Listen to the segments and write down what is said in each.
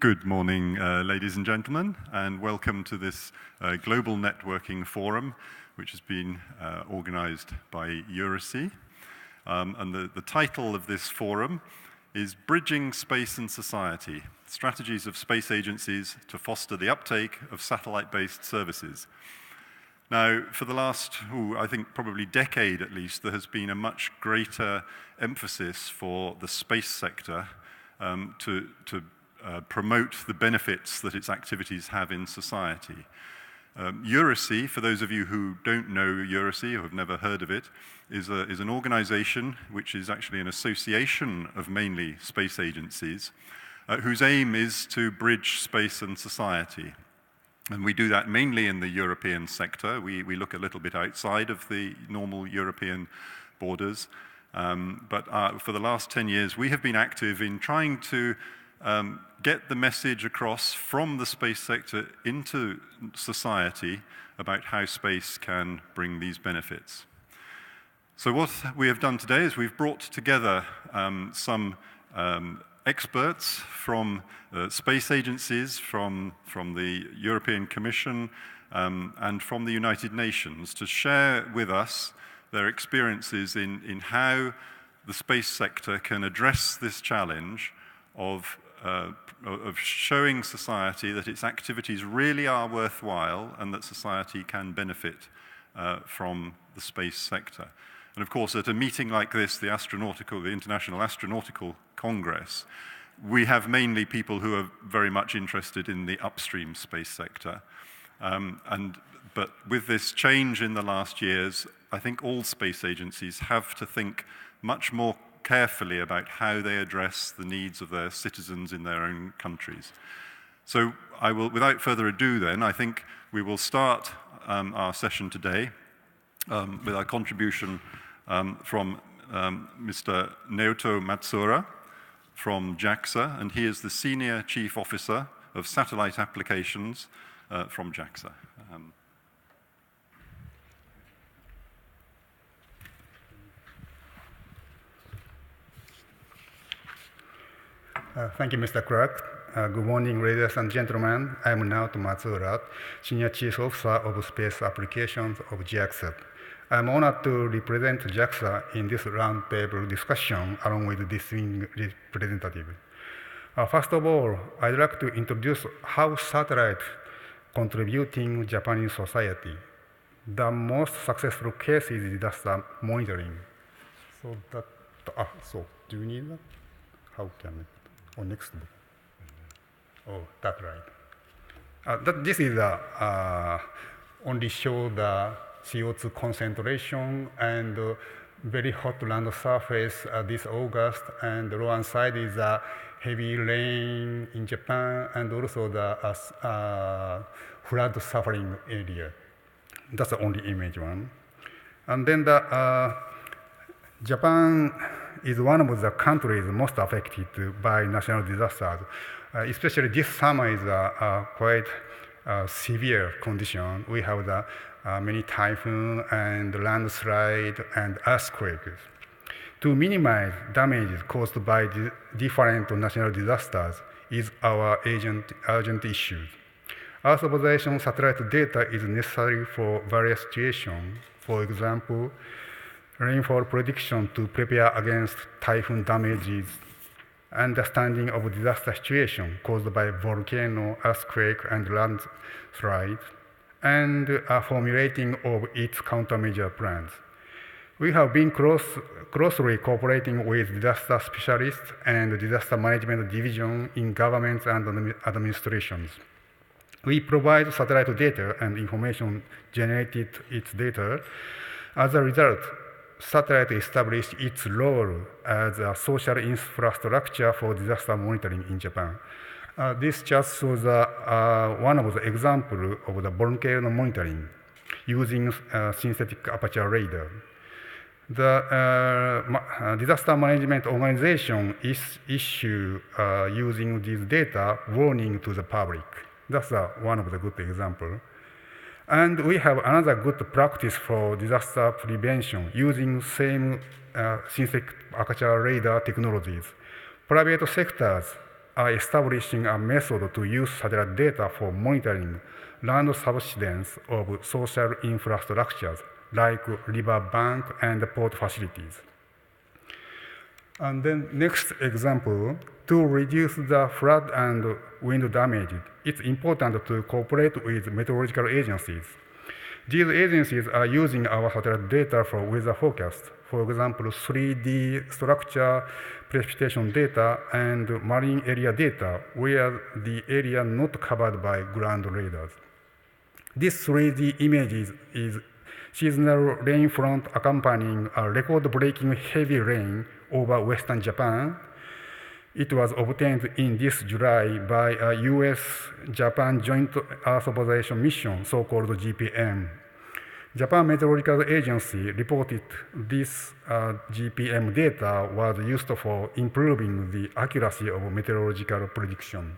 Good morning, ladies and gentlemen, and welcome to this Global Networking Forum, which has been organized by IAC. And the title of this forum is Bridging Space and Society, Strategies of Space Agencies to Foster the Uptake of Satellite-Based Services. Now, for the last, I think probably decade at least, there has been a much greater emphasis for the space sector to promote the benefits that its activities have in society. IAC, for those of you who don't know IAC or have never heard of it, is an organization which is actually an association of mainly space agencies whose aim is to bridge space and society. And we do that mainly in the European sector. We look a little bit outside of the normal European borders. But for the last 10 years, we have been active in trying to get the message across from the space sector into society about how space can bring these benefits. So what we have done today is we've brought together some experts from space agencies, from the European Commission, and from the United Nations to share with us their experiences in how the space sector can address this challenge of showing society that its activities really are worthwhile and that society can benefit from the space sector. And of course, at a meeting like this, the International Astronautical Congress, we have mainly people who are very much interested in the upstream space sector. But with this change in the last years, I think all space agencies have to think much more carefully about how they address the needs of their citizens in their own countries. So I will, without further ado then, I think we will start our session today with our contribution from Mr. Naoto Matsuura from JAXA, and he is the Senior Chief Officer of Satellite Applications from JAXA. Thank you, Mr. Clark. Good morning, ladies and gentlemen. I am Naoto Matsuura, Senior Chief Officer of Space Applications of JAXA. I am honored to represent JAXA in this roundtable discussion along with distinguished representative. First of all, I'd like to introduce how satellite contributing Japanese society. The most successful case is disaster monitoring. So do you need that? How can it? Oh, next book. Oh, that's right. This is only show the CO2 concentration and very hot land surface this August, and the lower side is heavy rain in Japan and also the flood suffering area. That's the only image one. And then the Japan is one of the countries most affected by national disasters. Especially this summer is a quite severe condition. We have the many typhoons and landslide and earthquakes. To minimize damages caused by the different national disasters is our urgent issue. Earth observation satellite data is necessary for various situations. For example, rainfall prediction to prepare against typhoon damages, understanding of disaster situation caused by volcano, earthquake, and landslide, and formulating of its countermeasure plans. We have been closely cooperating with disaster specialists and disaster management division in governments and administrations. We provide satellite data and information generated its data. As a result, satellite established its role as a social infrastructure for disaster monitoring in Japan. This just shows one of the examples of the volcano monitoring using synthetic aperture radar. The disaster management organization is issue using this data warning to the public. That's one of the good examples. And we have another good practice for disaster prevention using same synthetic aperture radar technologies. Private sectors are establishing a method to use satellite data for monitoring land subsidence of social infrastructures like river bank and port facilities. And then next example, to reduce the flood and wind damage, it's important to cooperate with meteorological agencies. These agencies are using our satellite data for weather forecast, for example, 3D structure, precipitation data, and marine area data, where the area not covered by ground radars. This 3D image is seasonal rain front accompanying a record-breaking heavy rain over western Japan. It was obtained in this July by a US-Japan Joint Earth Observation Mission, so-called GPM. Japan Meteorological Agency reported this GPM data was used for improving the accuracy of meteorological prediction.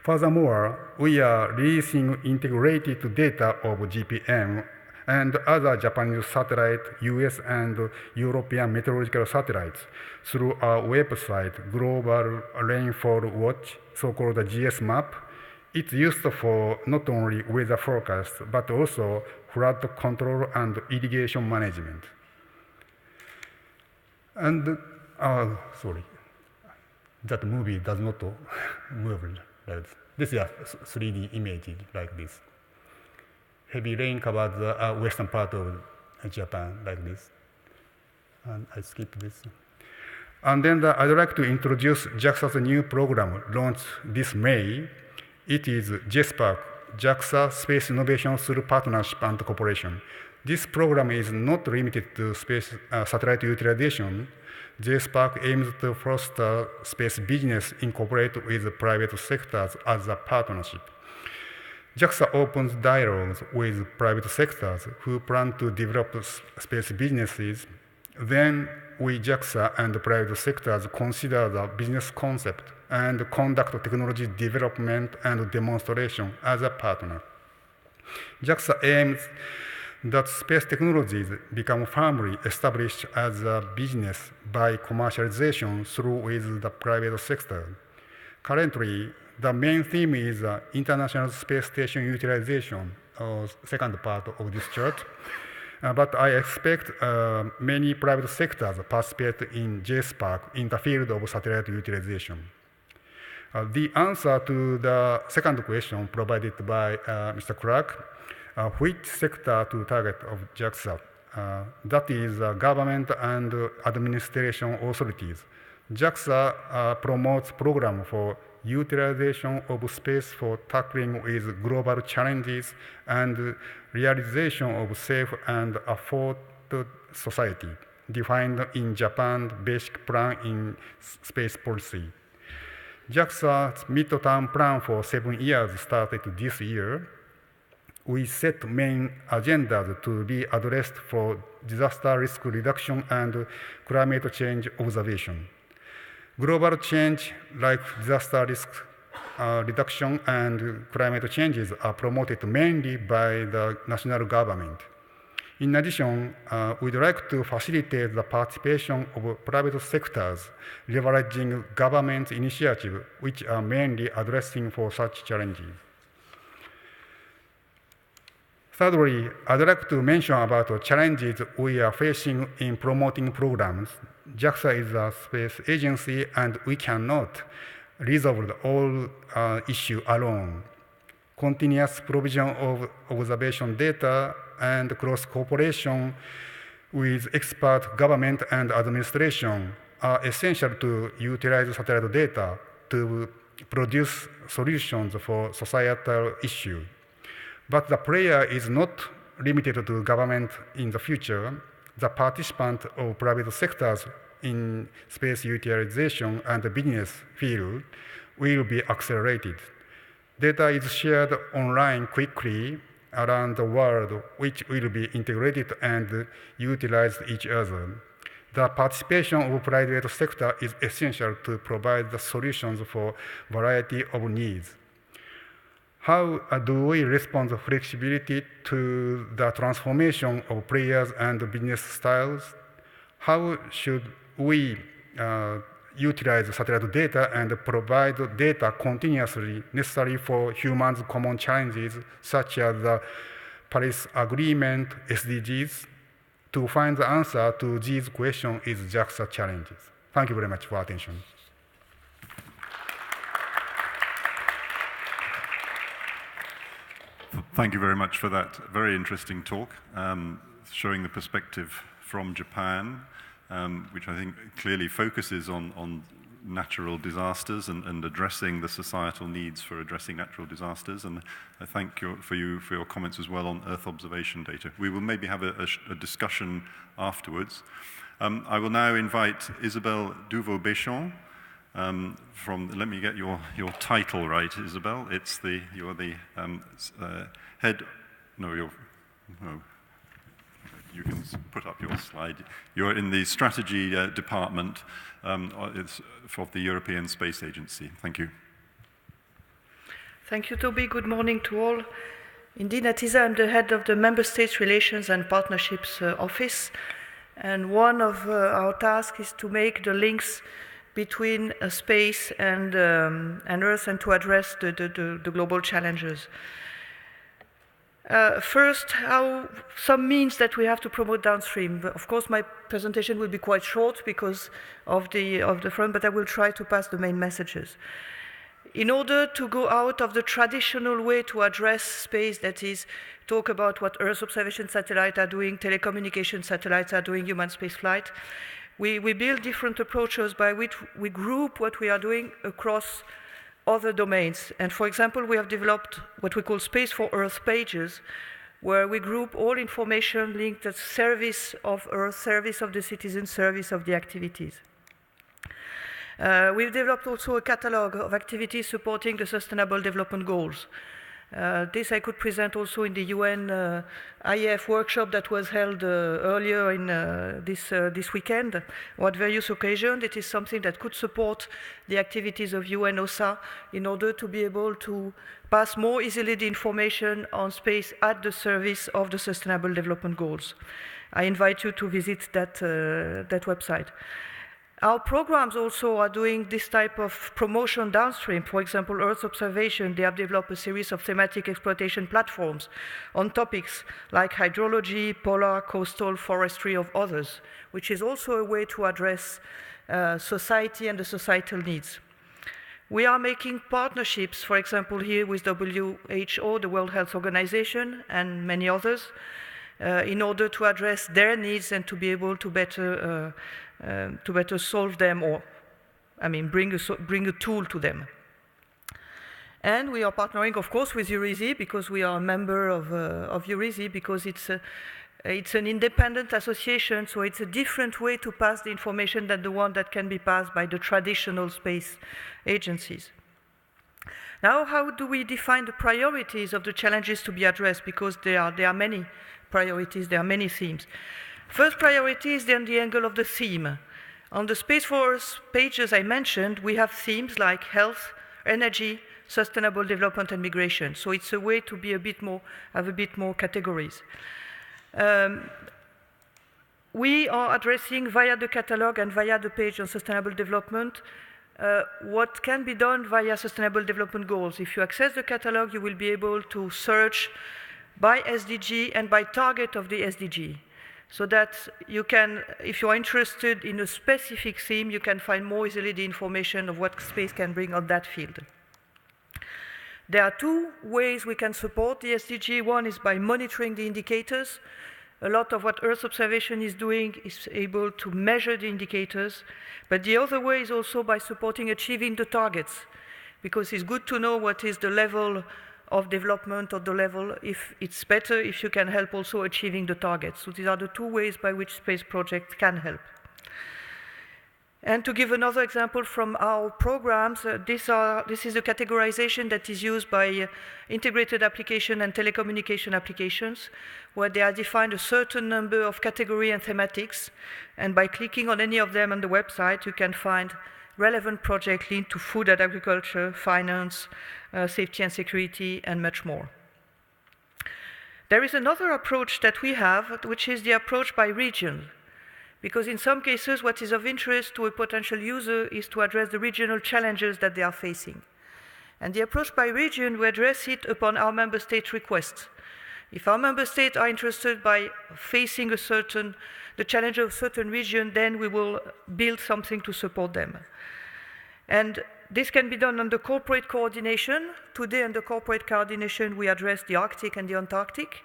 Furthermore, we are releasing integrated data of GPM and other Japanese satellite, US and European meteorological satellites through our website, Global Rainfall Watch, so-called GS map. It's used for not only weather forecast, but also flood control and irrigation management. And, sorry, that movie does not move like this. This is a 3D image like this. Heavy rain covers the western part of Japan like this. And I skip this. And then I'd like to introduce JAXA's new program launched this May. It is JSPARC, JAXA Space Innovation through Partnership and Cooperation. This program is not limited to space satellite utilization. JSPARC aims to foster space business incorporate with private sectors as a partnership. JAXA opens dialogues with private sectors who plan to develop space businesses. Then we, JAXA and the private sectors, consider the business concept and conduct technology development and demonstration as a partner. JAXA aims that space technologies become firmly established as a business by commercialization through with the private sector. Currently, the main theme is International Space Station Utilization, second part of this chart. But I expect many private sectors participate in JSPARC in the field of satellite utilization. The answer to the second question provided by Mr. Clark, which sector to target of JAXA? That is government and administration authorities. JAXA promotes program for utilization of space for tackling with global challenges and realization of safe and affordable society, defined in Japan's basic plan in space policy. JAXA's midterm plan for 7 years started this year. We set main agendas to be addressed for disaster risk reduction and climate change observation. Global change like disaster risk reduction and climate changes are promoted mainly by the national government. In addition, we'd like to facilitate the participation of private sectors leveraging government initiatives which are mainly addressing for such challenges. Thirdly, I'd like to mention about the challenges we are facing in promoting programs. JAXA is a space agency and we cannot resolve all issues alone. Continuous provision of observation data and close cooperation with expert government and administration are essential to utilize satellite data to produce solutions for societal issues. But the player is not limited to government in the future. The participants of private sectors in space utilization and the business field will be accelerated. Data is shared online quickly around the world, which will be integrated and utilize each other. The participation of private sector is essential to provide the solutions for variety of needs. How do we respond to flexibility to the transformation of players and business styles? How should we utilize satellite data and provide data continuously necessary for humans' common challenges, such as the Paris Agreement, SDGs. To find the answer to these questions is JAXA challenges. Thank you very much for attention. Thank you very much for that very interesting talk, showing the perspective from Japan, which I think clearly focuses on natural disasters and addressing the societal needs for addressing natural disasters. And I thank you for your comments as well on Earth observation data. We will maybe have a discussion afterwards. I will now invite Isabelle Duvaux-Béchon from, let me get your title right, Isabelle. You're the head, no, you can put up your slide. You're in the strategy department for the European Space Agency. Thank you. Thank you, Toby. Good morning to all. Indeed, at ESA, I'm the head of the Member States Relations and Partnerships Office. And one of our tasks is to make the links between space and Earth and to address the global challenges. First, some means that we have to promote downstream. Of course, my presentation will be quite short because of the front, but I will try to pass the main messages. In order to go out of the traditional way to address space, that is, talk about what Earth observation satellites are doing, telecommunication satellites are doing, human spaceflight, we build different approaches by which we group what we are doing across other domains. And for example, we have developed what we call Space for Earth pages, where we group all information linked to service of Earth, service of the citizen, service of the activities. We've developed also a catalog of activities supporting the Sustainable Development Goals. This I could present also in the UN IAF workshop that was held earlier in this weekend, or at various occasions. It is something that could support the activities of UN OSA in order to be able to pass more easily the information on space at the service of the Sustainable Development Goals. I invite you to visit that website. Our programs also are doing this type of promotion downstream. For example, Earth observation, they have developed a series of thematic exploitation platforms on topics like hydrology, polar, coastal, forestry, of others, which is also a way to address society and the societal needs. We are making partnerships, for example, here with WHO, the World Health Organization, and many others, in order to address their needs and to be able to better solve them, or, bring a tool to them. And we are partnering, of course, with EURISI, because we are a member of EURISI, because it's an independent association, so it's a different way to pass the information than the one that can be passed by the traditional space agencies. Now, how do we define the priorities of the challenges to be addressed? Because there are many priorities, there are many themes. First priority is then the angle of the theme. On the Space for Earth pages I mentioned, we have themes like health, energy, sustainable development, and migration. So it's a way to be have a bit more categories. We are addressing via the catalog and via the page on sustainable development what can be done via sustainable development goals. If you access the catalog, you will be able to search by SDG and by target of the SDG. So that you can, if you are interested in a specific theme, you can find more easily the information of what space can bring on that field. There are two ways we can support the SDG. One is by monitoring the indicators. A lot of what Earth observation is doing is able to measure the indicators. But the other way is also by supporting achieving the targets, because it's good to know what is the level of development, or the level, if it's better if you can help also achieving the targets. So these are the two ways by which space projects can help. And to give another example from our programs, this is a categorization that is used by integrated application and telecommunication applications, where they are defined a certain number of category and thematics, and by clicking on any of them on the website, you can find relevant projects linked to food and agriculture, finance, safety and security, and much more. There is another approach that we have, which is the approach by region. Because in some cases, what is of interest to a potential user is to address the regional challenges that they are facing. And the approach by region, we address it upon our member state requests. If our member states are interested by facing the challenge of a certain region, then we will build something to support them. And this can be done under corporate coordination. Today, under corporate coordination, we address the Arctic and the Antarctic,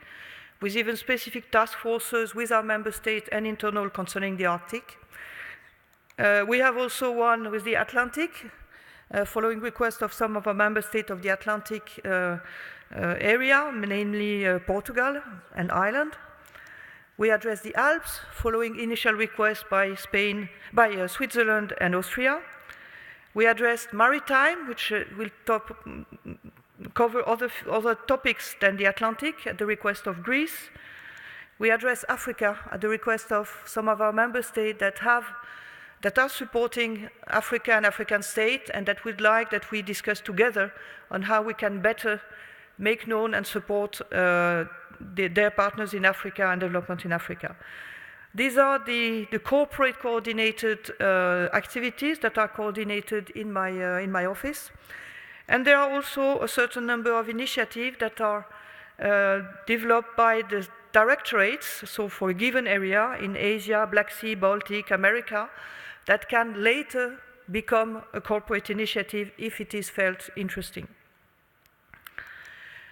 with even specific task forces with our member states and internal concerning the Arctic. We have also one with the Atlantic, following request of some of our member states of the Atlantic area, namely Portugal and Ireland. We address the Alps, following initial requests by Switzerland and Austria. We addressed maritime, which will cover other topics than the Atlantic at the request of Greece. We address Africa at the request of some of our member states that are supporting Africa and African states, and that would like that we discuss together on how we can better make known and support their partners in Africa and development in Africa. These are the corporate coordinated activities that are coordinated in my office. And there are also a certain number of initiatives that are developed by the directorates, so for a given area in Asia, Black Sea, Baltic, America, that can later become a corporate initiative if it is felt interesting.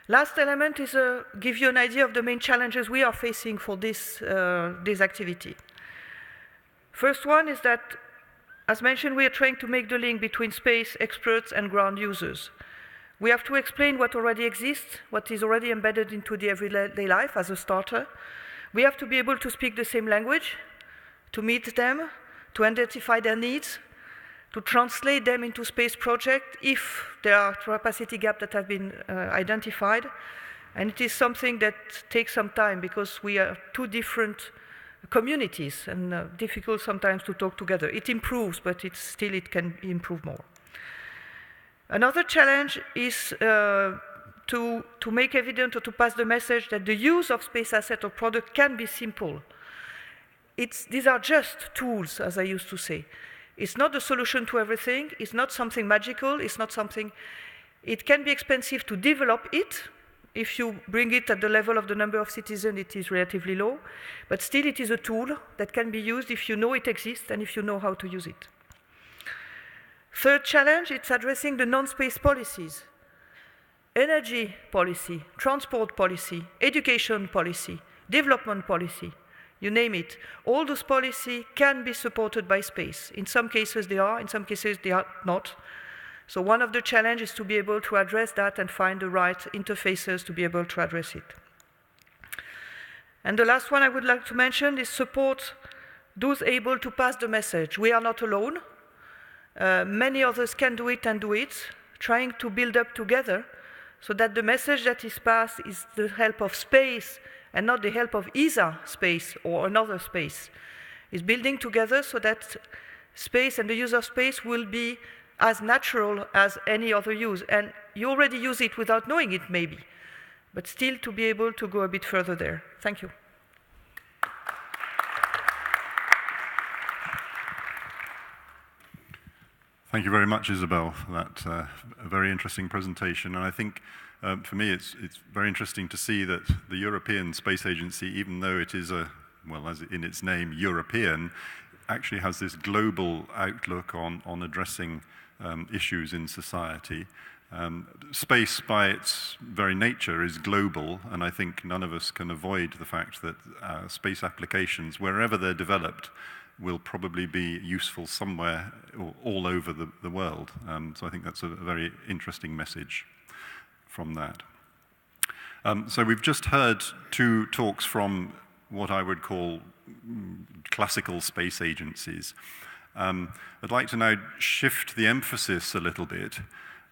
Last element is give you an idea of the main challenges we are facing for this activity. First one is that, as mentioned, we are trying to make the link between space experts and ground users. We have to explain what already exists, what is already embedded into the everyday life as a starter. We have to be able to speak the same language, to meet them, to identify their needs, to translate them into space projects if there are capacity gaps that have been identified. And it is something that takes some time because we are two different communities and difficult sometimes to talk together. It improves, but it can improve more. Another challenge is to make evident or to pass the message that the use of space asset or product can be simple. These are just tools, as I used to say. It's not the solution to everything. It's not something magical. It's not something. It can be expensive to develop it. If you bring it at the level of the number of citizens, it is relatively low. But still, it is a tool that can be used if you know it exists and if you know how to use it. Third challenge, it's addressing the non-space policies. Energy policy, transport policy, education policy, development policy. You name it. All those policies can be supported by space. In some cases they are, in some cases they are not. So one of the challenges is to be able to address that and find the right interfaces to be able to address it. And the last one I would like to mention is support those able to pass the message. We are not alone. Many others can do it and do it, trying to build up together so that the message that is passed is the help of space and not the help of ESA space or another space. It's building together so that space and the use of space will be as natural as any other use. And you already use it without knowing it, maybe, but still to be able to go a bit further there. Thank you. Thank you very much, Isabelle, for that a very interesting presentation. And I think for me, it's very interesting to see that the European Space Agency, even though it is as in its name, European, actually has this global outlook on addressing issues in society. Space, by its very nature, is global, and I think none of us can avoid the fact that space applications, wherever they're developed, will probably be useful somewhere or all over the world. So I think that's a very interesting message from that. So we've just heard two talks from what I would call classical space agencies. I'd like to now shift the emphasis a little bit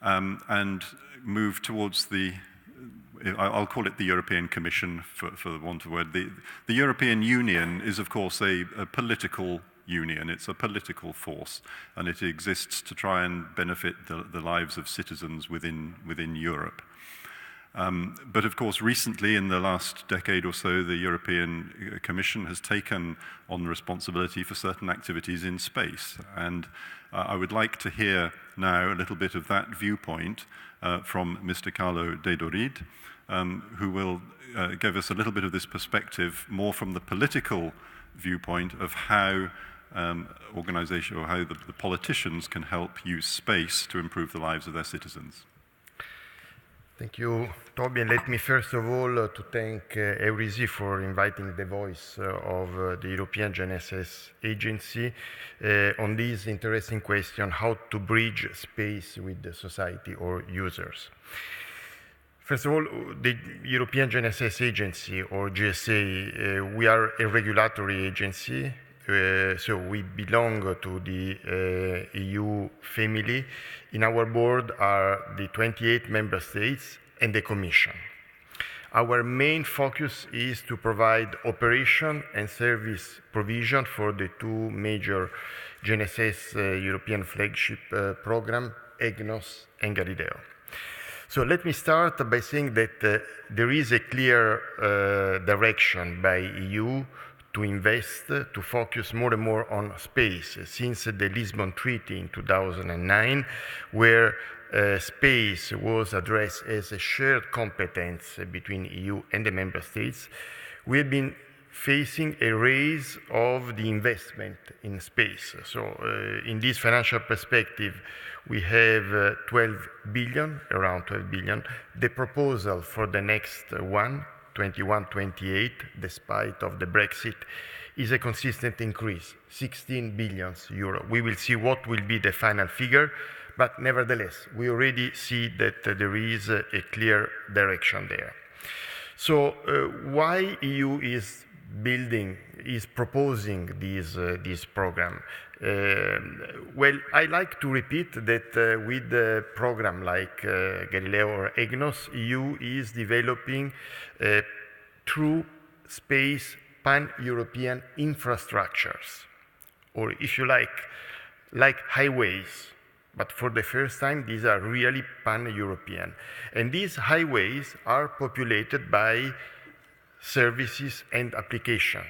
and move towards I'll call it the European Commission, for the want of a word. The European Union is, of course, a political union. It's a political force, and it exists to try and benefit the lives of citizens within Europe. But of course, recently, in the last decade or so, the European Commission has taken on the responsibility for certain activities in space. And I would like to hear now a little bit of that viewpoint from Mr. Carlo De Dorid, who will give us a little bit of this perspective more from the political viewpoint of how organization, or how the politicians can help use space to improve the lives of their citizens. Thank you, Toby. And let me first of all to thank EURISI for inviting the voice of the European GNSS agency on this interesting question, how to bridge space with the society or users. First of all, the European GNSS agency, or GSA, we are a regulatory agency. So we belong to the EU family. In our board are the 28 member states and the Commission. Our main focus is to provide operation and service provision for the two major GNSS European flagship program, EGNOS and Galileo. So let me start by saying that there is a clear direction by EU to invest, to focus more and more on space since the Lisbon Treaty in 2009, where space was addressed as a shared competence between EU and the member states. We have been facing a raise of the investment in space. So in this financial perspective, we have 12 billion, around 12 billion. The proposal for the next one, 21-28, despite of the Brexit, is a consistent increase, 16 billion euro. We will see what will be the final figure, but nevertheless, we already see that there is a clear direction there. So why EU is proposing this program? Well, I like to repeat that with a program like Galileo or EGNOS, EU is developing true space pan-European infrastructures, or if you like highways. But for the first time, these are really pan-European. And these highways are populated by services and application.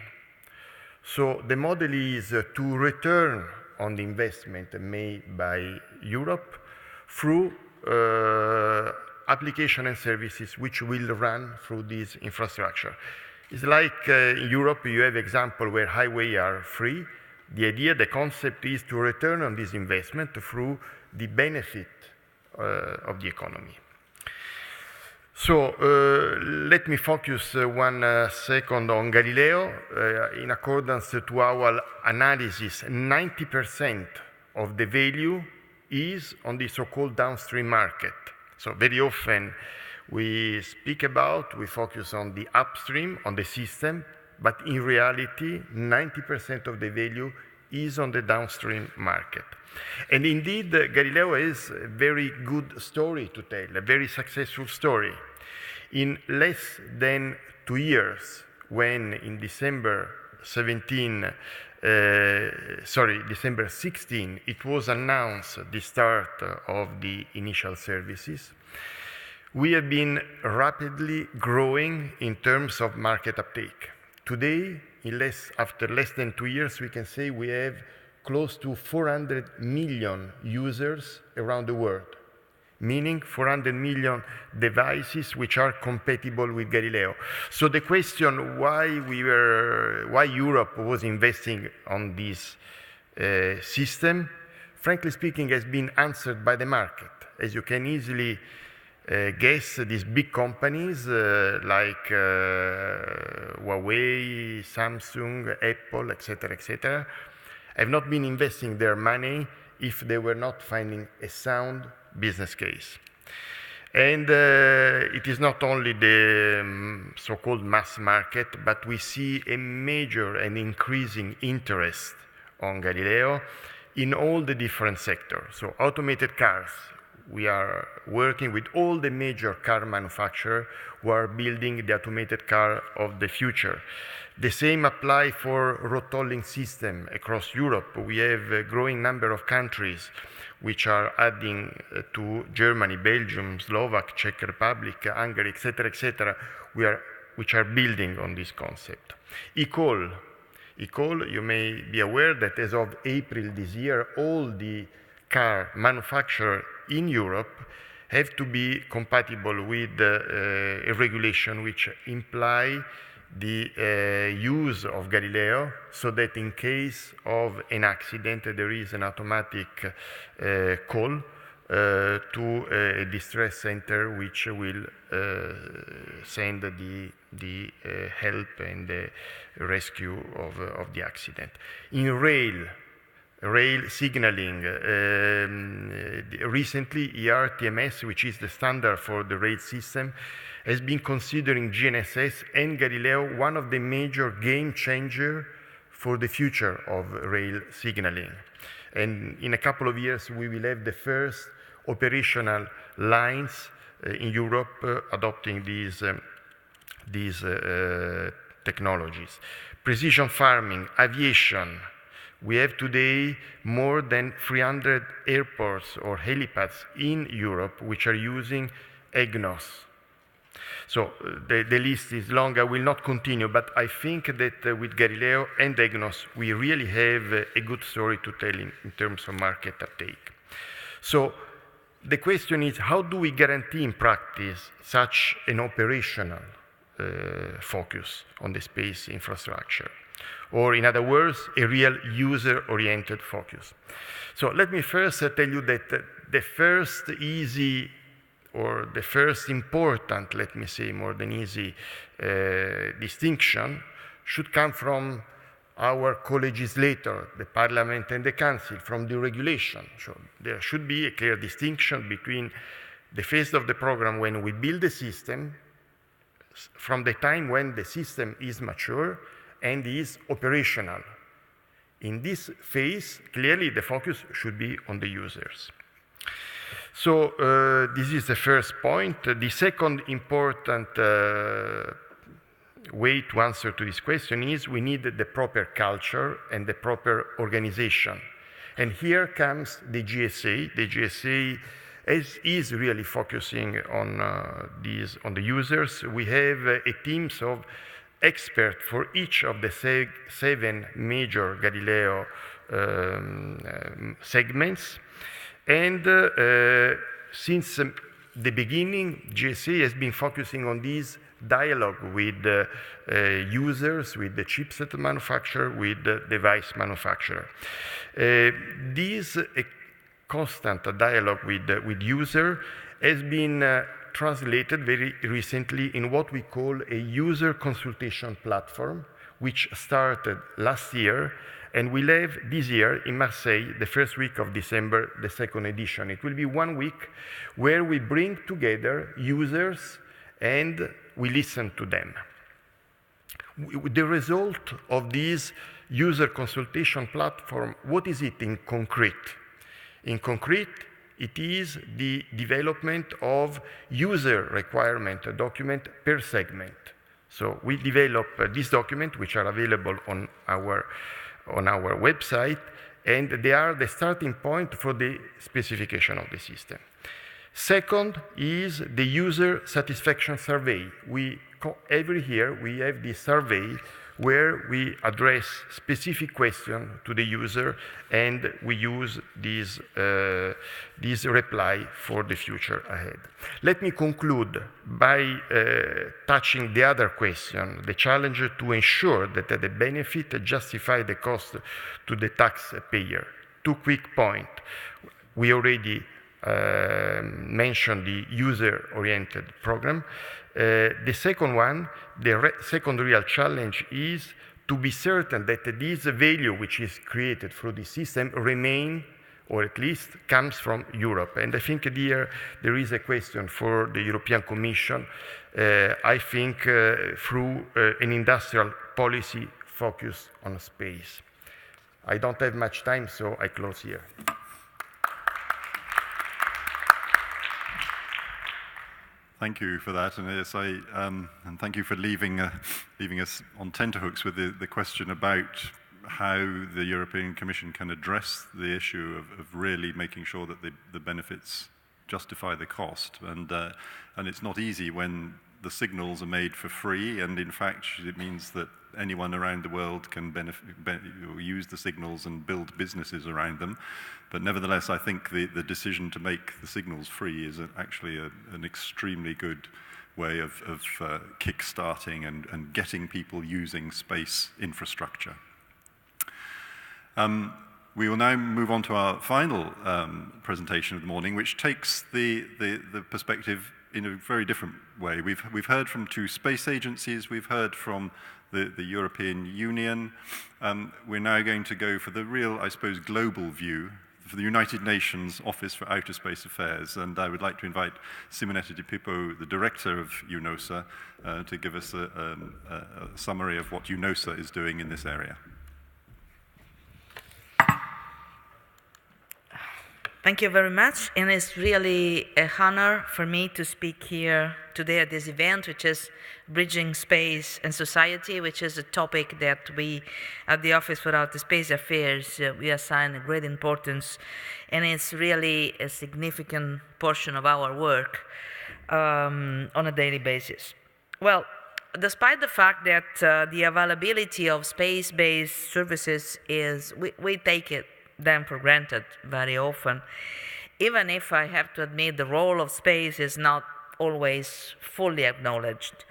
So the model is to return on the investment made by Europe through application and services which will run through this infrastructure. It's like in Europe, you have example where highways are free. The idea, the concept is to return on this investment through the benefit of the economy. So let me focus 1 second on Galileo. In accordance to our analysis, 90% of the value is on the so-called downstream market. So very often we focus on the upstream, on the system, but in reality, 90% of the value is on the downstream market. And indeed, Galileo is a very good story to tell, a very successful story. In less than 2 years, when in December 16, it was announced the start of the initial services, we have been rapidly growing in terms of market uptake. Today, after less than 2 years, we can say we have close to 400 million users around the world, meaning 400 million devices which are compatible with Galileo. So the question why Europe was investing on this system, frankly speaking, has been answered by the market. As you can easily guess, these big companies like Huawei, Samsung, Apple, etc., have not been investing their money if they were not finding a sound business case. And it is not only the so-called mass market, but we see a major and increasing interest on Galileo in all the different sectors. So automated cars, we are working with all the major car manufacturers who are building the automated car of the future. The same applies for road tolling system across Europe. We have a growing number of countries which are adding to Germany, Belgium, Slovak, Czech Republic, Hungary, etc., which are building on this concept. eCall, you may be aware that as of April this year, all the car manufacturers in Europe have to be compatible with a regulation which imply the use of Galileo, so that in case of an accident, there is an automatic call to a distress center, which will send the help and the rescue of the accident. In rail signaling, recently ERTMS, which is the standard for the rail system, has been considering GNSS and Galileo one of the major game changers for the future of rail signaling. And in a couple of years, we will have the first operational lines in Europe adopting these technologies. Precision farming, aviation. We have today more than 300 airports or helipads in Europe which are using EGNOS. So the list is long, I will not continue, but I think that with Galileo and EGNOS, we really have a good story to tell in terms of market uptake. So the question is, how do we guarantee in practice such an operational focus on the space infrastructure? Or in other words, a real user-oriented focus. So let me first tell you that the first easy or the first important, let me say, more than easy distinction should come from our co-legislator, the Parliament and the Council, from the regulation. So there should be a clear distinction between the phase of the program when we build the system, from the time when the system is mature and is operational. In this phase, clearly the focus should be on the users. So this is the first point. The second important way to answer to this question is we need the proper culture and the proper organization. And here comes the GSA. The GSA is really focusing on the users. We have teams of experts for each of the 7 major Galileo segments. And since the beginning, GSA has been focusing on this dialogue with users, with the chipset manufacturer, with the device manufacturer. This constant dialogue with user has been translated very recently in what we call a user consultation platform, which started last year and will have this year in Marseille, the first week of December, the second edition. It will be 1 week where we bring together users and we listen to them. The result of this user consultation platform, what is it in concrete? In concrete, it is the development of user requirement document per segment. So we develop this document, which are available on our website, and they are the starting point for the specification of the system. Second is the user satisfaction survey. Every year we have this survey where we address specific questions to the user, and we use this reply for the future ahead. Let me conclude by touching the other question, the challenge to ensure that the benefit justify the cost to the taxpayer. 2 quick points. We already mentioned the user-oriented program. The second one, the second real challenge is to be certain that this value which is created through the system remain, or at least comes from Europe. And I think there is a question for the European Commission, I think through an industrial policy focus on space. I don't have much time, so I close here. Thank you for that, and yes, and thank you for leaving us on tenterhooks with the question about how the European Commission can address the issue of really making sure that the benefits justify the cost. And it's not easy when the signals are made for free, and in fact it means that anyone around the world can use the signals and build businesses around them. But nevertheless, I think the decision to make the signals free is actually an extremely good way of kick-starting and getting people using space infrastructure. We will now move on to our final presentation of the morning, which takes the perspective in a very different way. We've heard from two space agencies, we've heard from the European Union. We're now going to go for the real, I suppose, global view for the United Nations Office for Outer Space Affairs, and I would like to invite Simonetta Di Pippo, the director of UNOSA, to give us a summary of what UNOSA is doing in this area. Thank you very much, and it's really an honor for me to speak here today at this event, which is Bridging Space and Society, which is a topic that we at the Office for Outer Space Affairs, we assign a great importance, and it's really a significant portion of our work on a daily basis. Well, despite the fact that the availability of space-based services is, we take them for granted very often, even if I have to admit the role of space is not always fully acknowledged.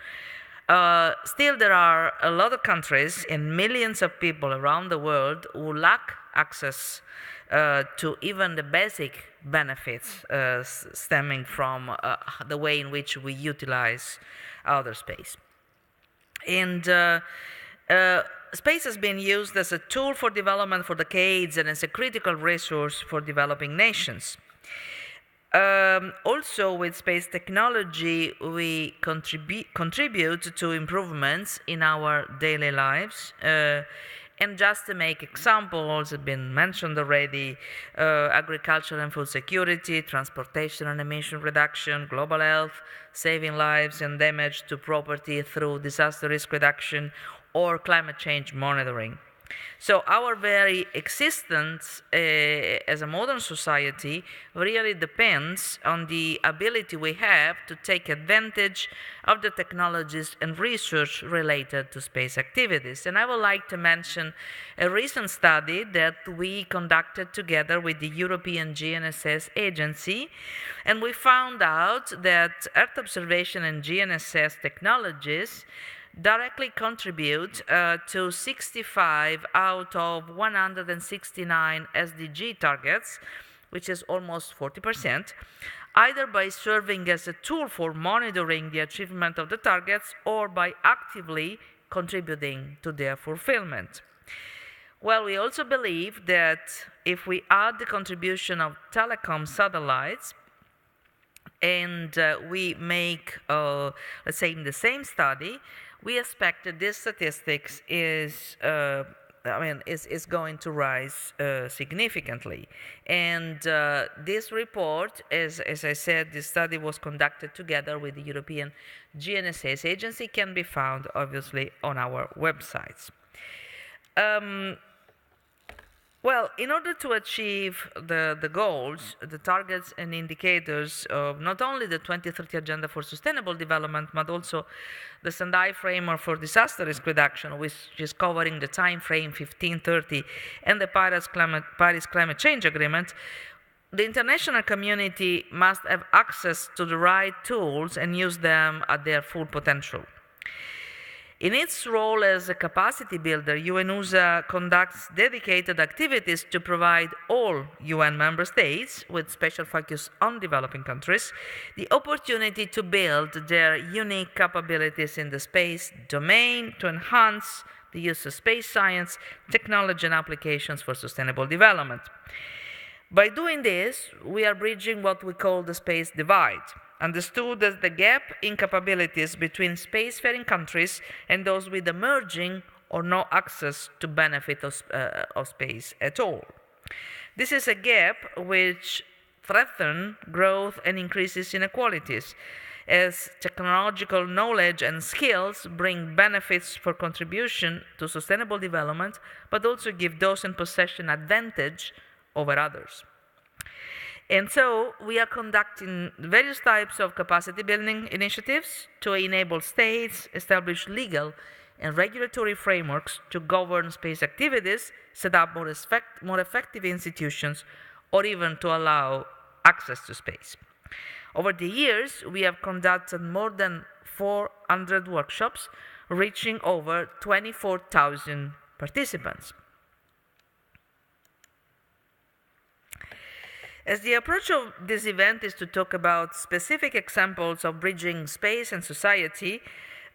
Still, there are a lot of countries and millions of people around the world who lack access to even the basic benefits stemming from the way in which we utilize outer space. And space has been used as a tool for development for decades and as a critical resource for developing nations. Also, with space technology, we contribute to improvements in our daily lives. And just to make examples, have been mentioned already, agriculture and food security, transportation and emission reduction, global health, saving lives and damage to property through disaster risk reduction, or climate change monitoring. So our very existence as a modern society really depends on the ability we have to take advantage of the technologies and research related to space activities. And I would like to mention a recent study that we conducted together with the European GNSS agency, and we found out that Earth observation and GNSS technologies directly contribute to 65 out of 169 SDG targets, which is almost 40%, either by serving as a tool for monitoring the achievement of the targets or by actively contributing to their fulfillment. Well, we also believe that if we add the contribution of telecom satellites, and we make, let's say in the same study, we expect that this statistics is going to rise significantly. And this report, as I said, this study was conducted together with the European GNSS agency, can be found obviously on our websites. Well, in order to achieve the goals, the targets and indicators of not only the 2030 Agenda for Sustainable Development, but also the Sendai Framework for Disaster Risk Reduction, which is covering the time frame 1530, and the Paris Climate Change Agreement, the international community must have access to the right tools and use them at their full potential. In its role as a capacity builder, UNOSA conducts dedicated activities to provide all UN member states, with special focus on developing countries, the opportunity to build their unique capabilities in the space domain to enhance the use of space science, technology, and applications for sustainable development. By doing this, we are bridging what we call the space divide, understood as the gap in capabilities between spacefaring countries and those with emerging or no access to benefit of space at all. This is a gap which threatens growth and increases inequalities. as technological knowledge and skills bring benefits for contribution to sustainable development, but also give those in possession advantage over others. And so we are conducting various types of capacity building initiatives to enable states, establish legal and regulatory frameworks to govern space activities, set up more effective institutions, or even to allow access to space. Over the years, we have conducted more than 400 workshops, reaching over 24,000 participants. As the approach of this event is to talk about specific examples of bridging space and society,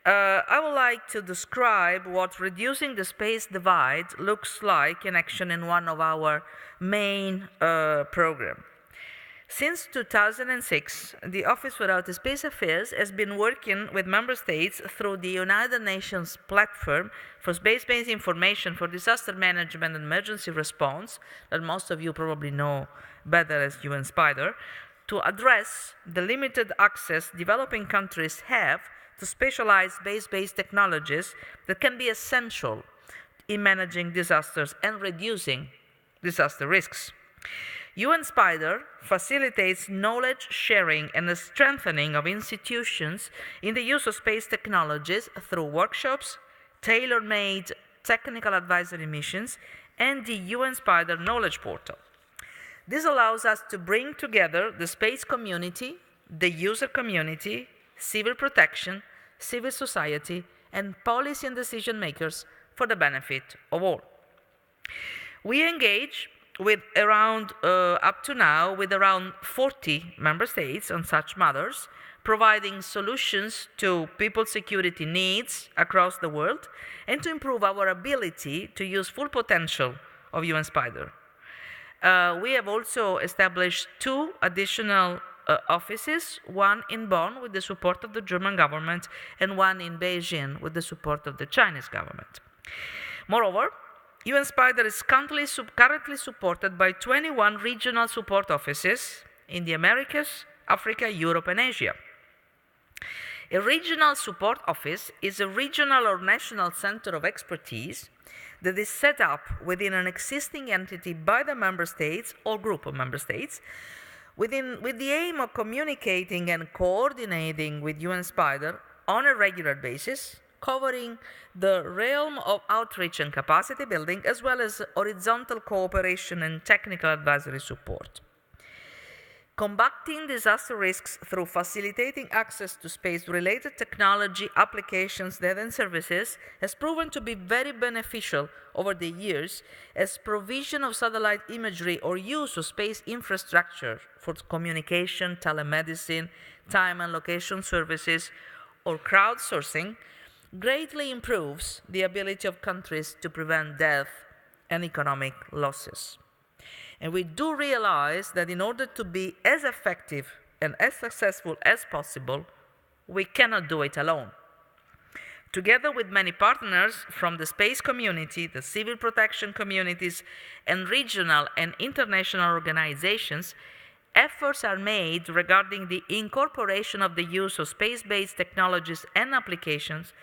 I would like to describe what reducing the space divide looks like in action in one of our main programs. Since 2006, the Office for Outer Space Affairs has been working with member states through the United Nations Platform for Space-Based Information for Disaster Management and Emergency Response, that most of you probably know better as UN SPIDER, to address the limited access developing countries have to specialized space-based technologies that can be essential in managing disasters and reducing disaster risks. UN SPIDER facilitates knowledge sharing and the strengthening of institutions in the use of space technologies through workshops, tailor-made technical advisory missions, and the UN SPIDER knowledge portal. This allows us to bring together the space community, the user community, civil protection, civil society, and policy and decision makers for the benefit of all. We engage with around, up to now, with around 40 member states on such matters, providing solutions to people's security needs across the world and to improve our ability to use full potential of UN SPIDER. We have also established 2 additional offices, one in Bonn with the support of the German government and one in Beijing with the support of the Chinese government. Moreover, UN SPIDER is currently supported by 21 regional support offices in the Americas, Africa, Europe, and Asia. A regional support office is a regional or national center of expertise that is set up within an existing entity by the member states or group of member states with the aim of communicating and coordinating with UN SPIDER on a regular basis, covering the realm of outreach and capacity building, as well as horizontal cooperation and technical advisory support. Combating disaster risks through facilitating access to space-related technology, applications, data, and services has proven to be very beneficial over the years, as provision of satellite imagery or use of space infrastructure for communication, telemedicine, time and location services, or crowdsourcing greatly improves the ability of countries to prevent death and economic losses. And we do realize that in order to be as effective and as successful as possible, we cannot do it alone. Together with many partners from the space community, the civil protection communities, and regional and international organizations, efforts are made regarding the incorporation of the use of space-based technologies and applications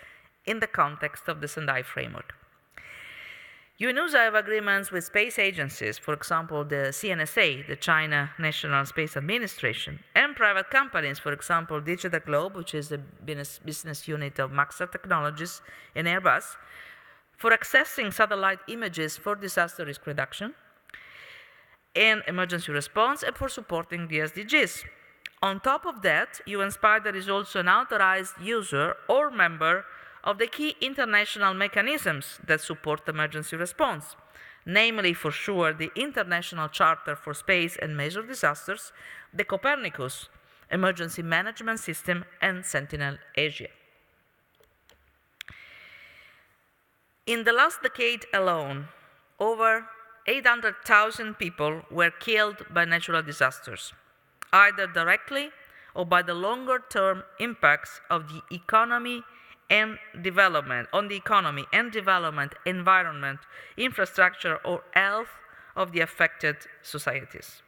in the context of the Sendai framework. UNUSA have agreements with space agencies, for example, the CNSA, the China National Space Administration, and private companies, for example, Digital Globe, which is the business unit of Maxar Technologies and Airbus, for accessing satellite images for disaster risk reduction and emergency response, and for supporting the SDGs. On top of that, UN SPIDER is also an authorized user or member of the key international mechanisms that support emergency response, namely, for sure, the International Charter for Space and Major Disasters, the Copernicus Emergency Management System, and Sentinel-Asia. In the last decade alone, over 800,000 people were killed by natural disasters, either directly or by the longer-term impacts of the economy and development, on the economy and development, environment, infrastructure, or health of the affected societies.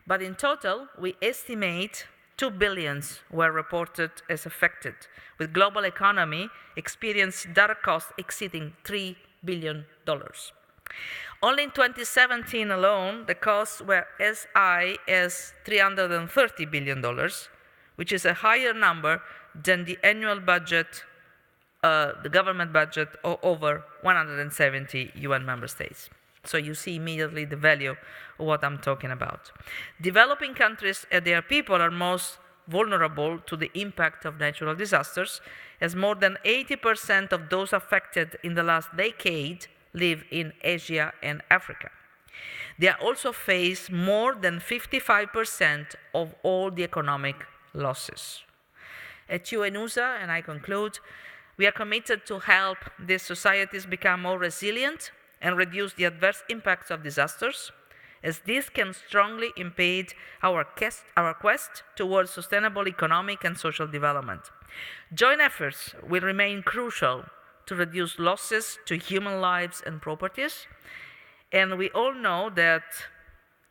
But in total, we estimate 2 billion were reported as affected, with global economy experiencing direct costs exceeding $3 billion. Only in 2017 alone, the costs were as high as $330 billion, which is a higher number than the annual budget, the government budget of over 170 UN member states. So you see immediately the value of what I'm talking about. Developing countries and their people are most vulnerable to the impact of natural disasters, as more than 80% of those affected in the last decade live in Asia and Africa. They also face more than 55% of all the economic losses. At UNUSA, and I conclude, we are committed to help these societies become more resilient and reduce the adverse impacts of disasters, as this can strongly impede our quest towards sustainable economic and social development. Joint efforts will remain crucial to reduce losses to human lives and properties, and we all know that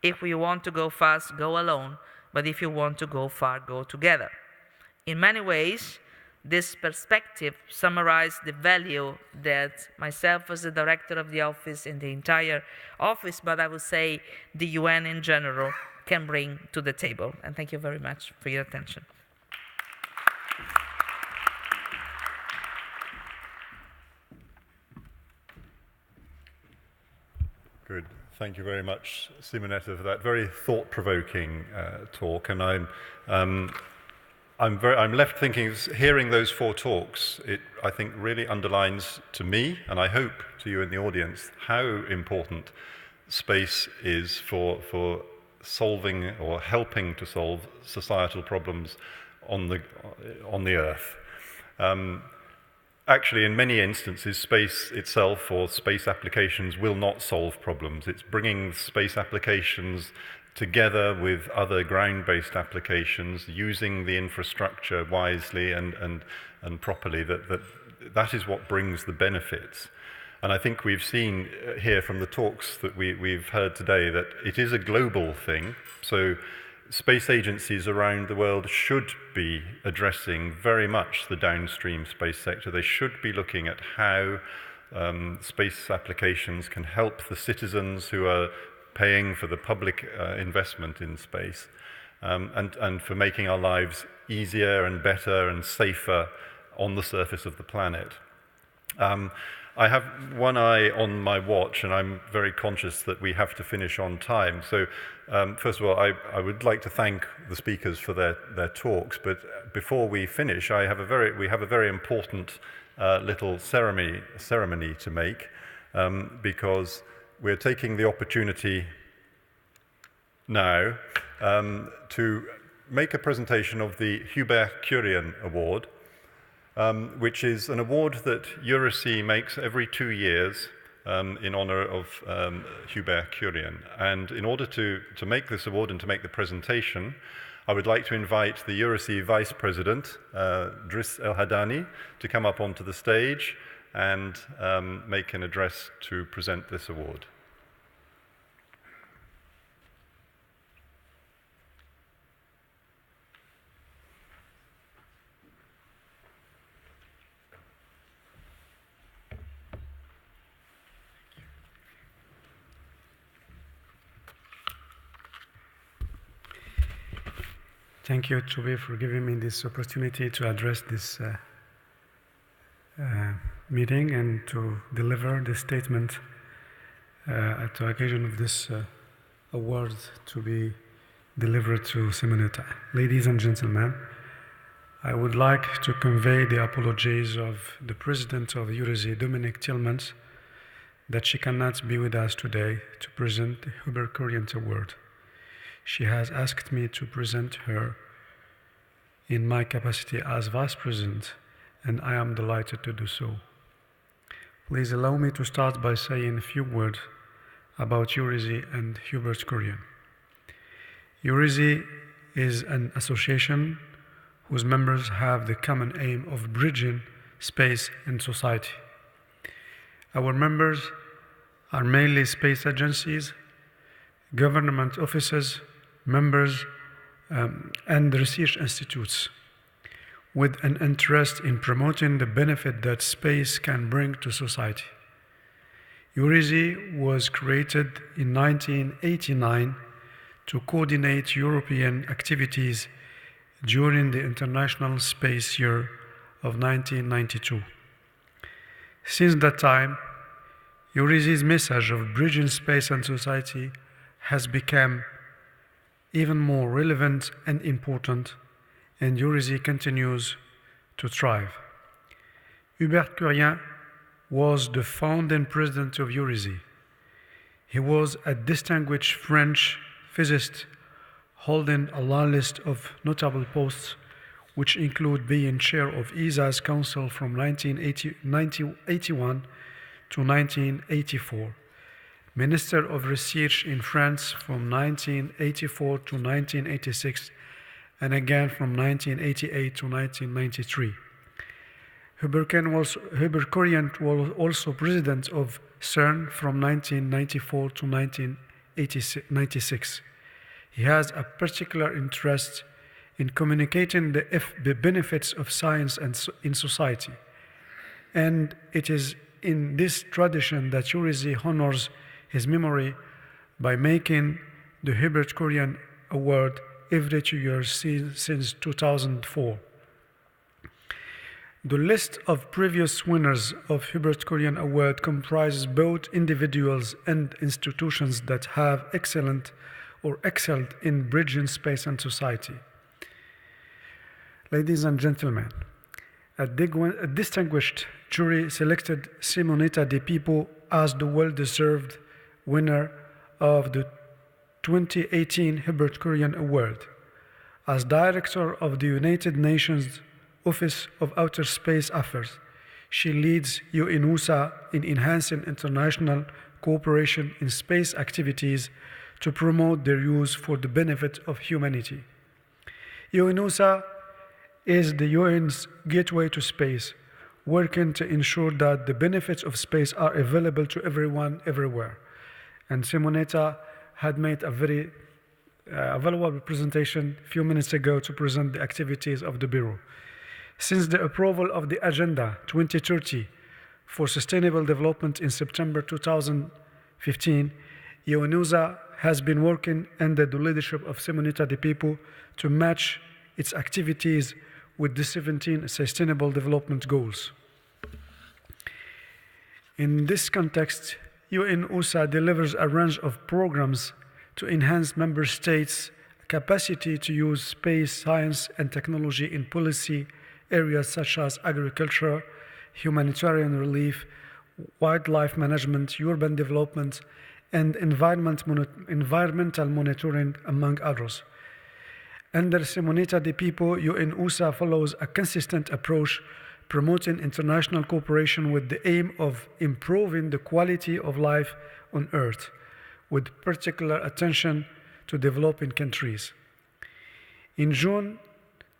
if we want to go fast, go alone, but if you want to go far, go together. In many ways, this perspective summarizes the value that myself as the director of the office and the entire office, but I would say the UN in general, can bring to the table. And thank you very much for your attention. Good. Thank you very much, Simonetta, for that very thought-provoking talk. And I'm left thinking, hearing those 4 talks, it, I think, really underlines to me, and I hope to you in the audience, how important space is for solving or helping to solve societal problems on the Earth. Actually, in many instances, space itself or space applications will not solve problems. It's bringing space applications together with other ground-based applications, using the infrastructure wisely and properly, that is what brings the benefits. And I think we've seen here from the talks that we've heard today that it is a global thing. So space agencies around the world should be addressing very much the downstream space sector. They should be looking at how space applications can help the citizens who are paying for the public investment in space, and for making our lives easier and better and safer on the surface of the planet. I have one eye on my watch, and I'm very conscious that we have to finish on time. So first of all, I would like to thank the speakers for their talks, but before we finish, we have a very important little ceremony to make, because we're taking the opportunity now to make a presentation of the Hubert-Curien Award, which is an award that EuroSea makes every 2 years in honor of Hubert-Curien. And in order to make this award and to make the presentation, I would like to invite the EuroSea Vice President, Driss El-Hadani, to come up onto the stage and make an address to present this award. Thank you, Toby, for giving me this opportunity to address this meeting and to deliver this statement at the occasion of this award to be delivered to Simonetta. Ladies and gentlemen, I would like to convey the apologies of the President of EuroSea, Dominic Tillmans, that she cannot be with us today to present the Hubert-Curien Award. She has asked me to present her in my capacity as Vice President, and I am delighted to do so. Please allow me to start by saying a few words about EuroSea and Hubert-Curien. EuroSea is an association whose members have the common aim of bridging space and society. Our members are mainly space agencies, government offices, members, and research institutes, with an interest in promoting the benefit that space can bring to society. EURISI was created in 1989 to coordinate European activities during the International Space Year of 1992. Since that time, EURISI's message of bridging space and society has become even more relevant and important, and EURISI continues to thrive. Hubert Curien was the founding president of EURISI. He was a distinguished French physicist holding a long list of notable posts, which include being chair of ESA's council from 1981 to 1984, Minister of Research in France from 1984 to 1986, and again from 1988 to 1993. Hubert Curien was also president of CERN from 1994 to 1996. He has a particular interest in communicating the benefits of science in society. And it is in this tradition that EURISI honors his memory by making the Hubert Curien Award every 2 years since 2004. The list of previous winners of Hubert Curien Award comprises both individuals and institutions that have excelled in bridging space and society. Ladies and gentlemen, a distinguished jury selected Simonetta Di Pippo as the well-deserved winner of the 2018 Hubert Curien Award. As Director of the United Nations Office of Outer Space Affairs, she leads UNOOSA in enhancing international cooperation in space activities to promote their use for the benefit of humanity. UNOOSA is the UN's gateway to space, working to ensure that the benefits of space are available to everyone, everywhere. And Simonetta had made a very valuable presentation a few minutes ago to present the activities of the Bureau. Since the approval of the Agenda 2030 for Sustainable Development in September 2015, UNOOSA has been working under the leadership of Simonetta Di Pippo to match its activities with the 17 Sustainable Development Goals. In this context, UNOOSA delivers a range of programs to enhance member states' capacity to use space, science, and technology in policy areas such as agriculture, humanitarian relief, wildlife management, urban development, and environmental monitoring, among others. Under Simonetta Di Pippo, UNOOSA follows a consistent approach promoting international cooperation with the aim of improving the quality of life on Earth, with particular attention to developing countries. In June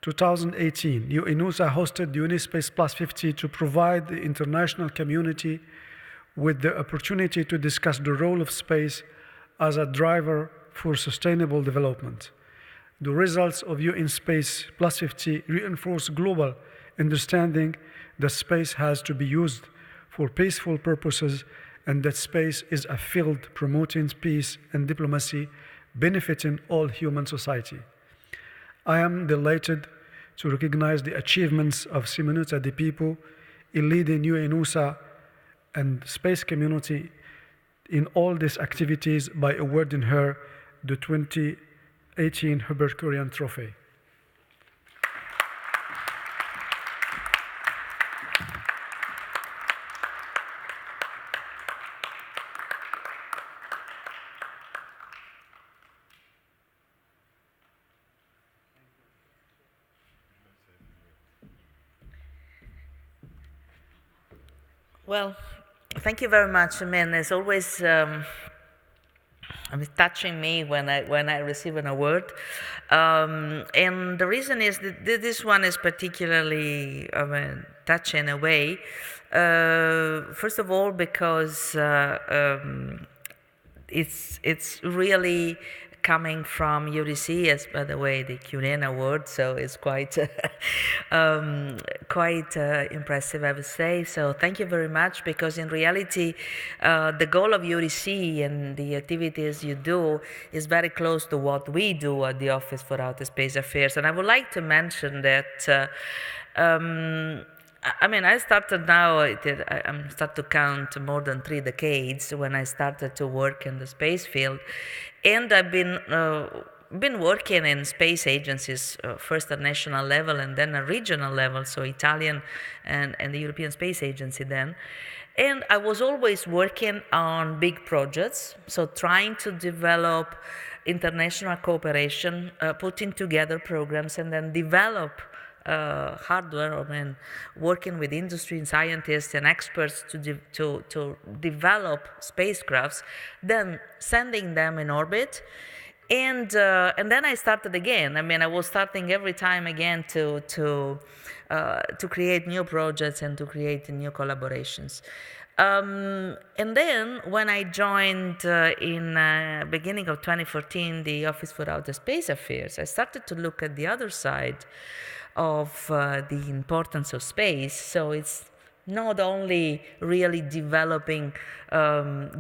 2018, UNOOSA hosted the Unispace Plus 50 to provide the international community with the opportunity to discuss the role of space as a driver for sustainable development. The results of UN Space Plus 50 reinforce global understanding that space has to be used for peaceful purposes and that space is a field promoting peace and diplomacy benefiting all human society. I am delighted to recognize the achievements of Simonetta Di Pippo in leading UNOOSA and space community in all these activities by awarding her the 2018 Hubert Curien Trophy. Well, thank you very much. I mean, it's always touching me when I receive an award, and the reason is that this one is particularly touching in a way. First of all, because it's really coming from UDC, as by the way, the QNN award, so it's quite quite impressive, I would say. So thank you very much, because in reality, the goal of UDC and the activities you do is very close to what we do at the Office for Outer Space Affairs. And I would like to mention that I mean, I started now, I'm start to count more than 3 decades when I started to work in the space field. And I've been working in space agencies, first at national level and then at regional level, so Italian and the European Space Agency then. And I was always working on big projects, so trying to develop international cooperation, putting together programs, and then develop hardware, I mean, working with industry and scientists and experts to develop spacecrafts, then sending them in orbit. And then I started again. I mean, I was starting every time again to create new projects and to create new collaborations. And then when I joined in beginning of 2014 the Office for Outer Space Affairs, I started to look at the other side of the importance of space. So it's not only really developing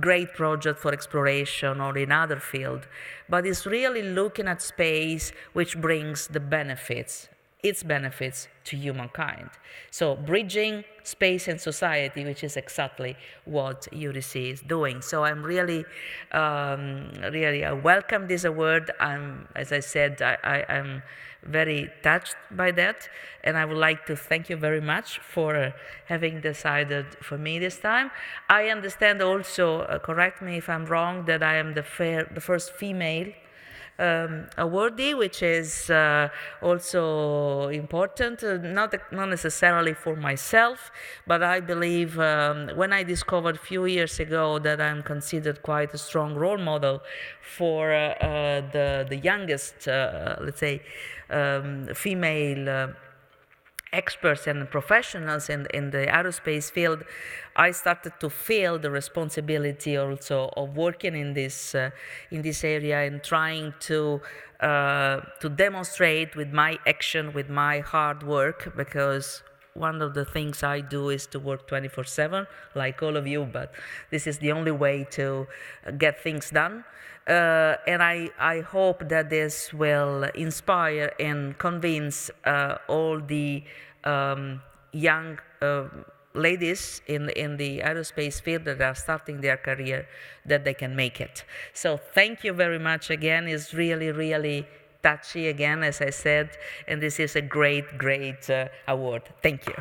great projects for exploration or in other field, but it's really looking at space which brings the benefits, its benefits to humankind. So bridging space and society, which is exactly what UDC is doing. So I'm really, I welcome this award. As I said, I'm very touched by that, and I would like to thank you very much for having decided for me this time. I understand also, correct me if I'm wrong, that I am the first female awardee, which is also important, not necessarily for myself, but I believe when I discovered a few years ago that I'm considered quite a strong role model for the youngest, let's say, female experts and professionals in the aerospace field, I started to feel the responsibility also of working in this area and trying to demonstrate with my action, with my hard work, because one of the things I do is to work 24/7, like all of you, but this is the only way to get things done. And I hope that this will inspire and convince all the young ladies in the aerospace field that are starting their career, that they can make it. So thank you very much again. It's really, really touchy again, as I said, and this is a great, great award. Thank you.